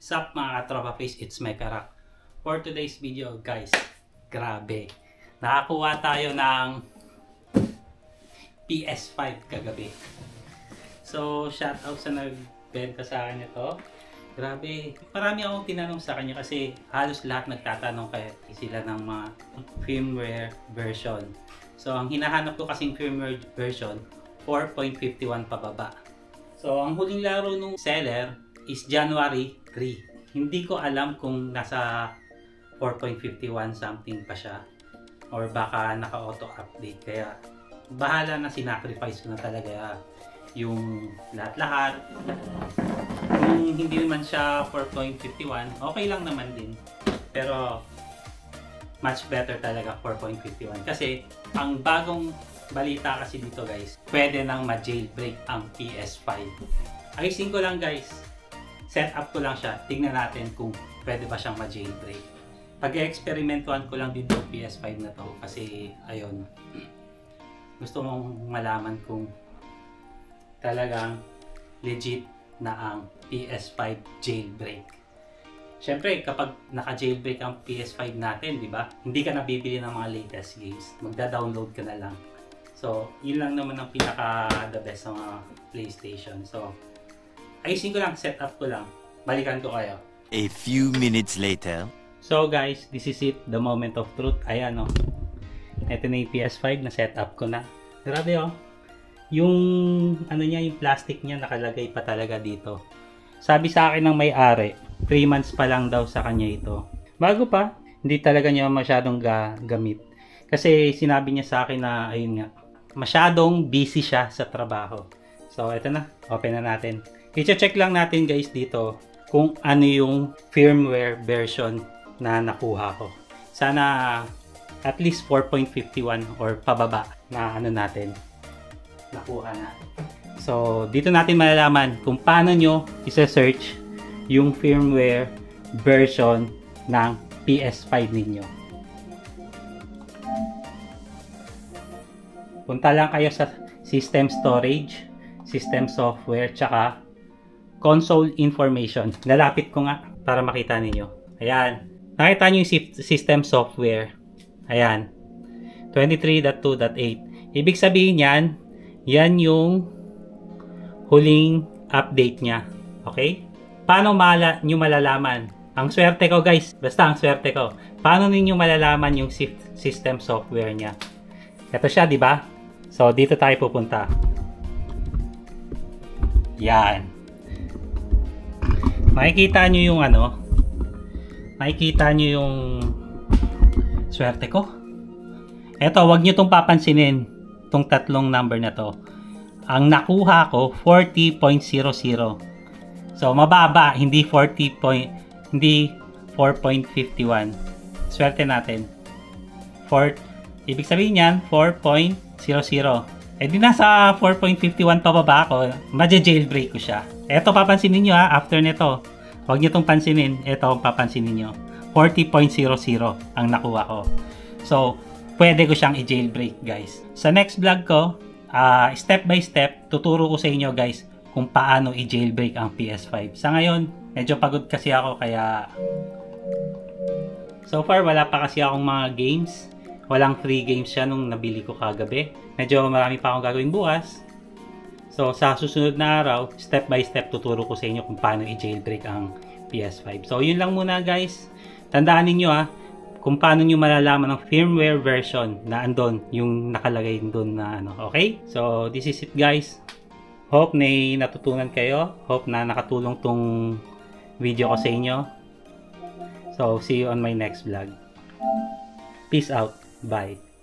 Sup mga katropa face, it's my Karak. For today's video guys, grabe. Nakakuha tayo ng PS5 kagabi. So shoutout sa nagbenta sa akin ito. Grabe, marami akong tinanong sa kanya kasi halos lahat nagtatanong kaya sila ng mga firmware version. So ang hinahanap ko kasing firmware version 4.51 pababa. So ang huling laro nung seller is January 3. Hindi ko alam kung nasa 4.51 something pa siya or baka naka-auto update, kaya bahala na, sinacrifice ko na talaga yung lahat-lahat. Kung hindi naman siya 4.51, okay lang naman din, pero much better talaga 4.51 kasi ang bagong balita kasi dito guys, pwede nang ma-jailbreak ang PS5. Ayusin ko lang guys, set up ko lang siya, tingnan natin kung pwede ba siyang ma-jailbreak. Pag-experimentuhan ko lang din yung PS5 na to kasi ayun, gusto mong malaman kung talagang legit na ang PS5 jailbreak. Siyempre, kapag naka-jailbreak ang PS5 natin, di ba? Hindi ka nabibili ng mga latest games. Magda-download ka na lang. So, yun lang naman ang pinaka-the best sa mga PlayStation. So, ayusin ko lang, set up ko lang. Balikan ko kayo. A few minutes later. So guys, this is it, the moment of truth. Ayan o. Ito na yung PS5 na set up ko na. Grabe o. Yung ano niya, yung plastic niya nakalagay pa talaga dito. Sabi sa akin ng may-ari, 3 months pa lang daw sa kanya ito. Bago pa, hindi talaga niya masyadong gamit. Kasi sinabi niya sa akin na, ayun nga, masyadong busy siya sa trabaho. So ito na, open na natin. I-check lang natin guys dito kung ano yung firmware version na nakuha ko. Sana at least 4.51 or pababa na ano natin nakuha na. So dito natin malalaman kung paano nyo isa-search yung firmware version ng PS5 ninyo. Punta lang kayo sa system storage, system software, tsaka console information. Lalapit ko nga para makita ninyo. Ayan. Nakita nyo yung system software. Ayan. 23.2.8. Ibig sabihin yan yung huling update niya. Okay? Paano nyo malalaman? Ang swerte ko guys. Basta ang swerte ko. Paano ninyo malalaman yung system software niya? Ito siya, di ba? So, dito tayo pupunta. Yan. Makikita nyo yung ano, makikita nyo yung swerte ko. Eto, wag nyo tong papansinin, tong tatlong number na to. Ang nakuha ko 40.00. So mababa, hindi 4.51. Swerte natin. Ibig sabihin yan 4.00. Eh di nasa 4.51 pababa ako, ma-jailbreak ko siya. Eto, papansinin nyo ha, after nito. Huwag nyo itong pansinin. Eto, papansinin nyo. 40.00 ang nakuha ko. So, pwede ko siyang i-jailbreak guys. Sa next vlog ko, step by step, tuturo ko sa inyo guys kung paano i-jailbreak ang PS5. Sa ngayon, medyo pagod kasi ako kaya so far wala pa kasi akong mga games. Walang free games siya nung nabili ko kagabi. Medyo marami pa akong gagawin bukas. So sa susunod na araw, step by step tuturo ko sa inyo kung paano i-jailbreak ang PS5. So yun lang muna guys. Tandaan niyo kung paano niyo malalaman ang firmware version na andon, yung nakalagay doon na ano, okay? So this is it guys. Hope na natutunan kayo. Hope na nakatulong tong video ko sa inyo. So see you on my next vlog. Peace out. Bye.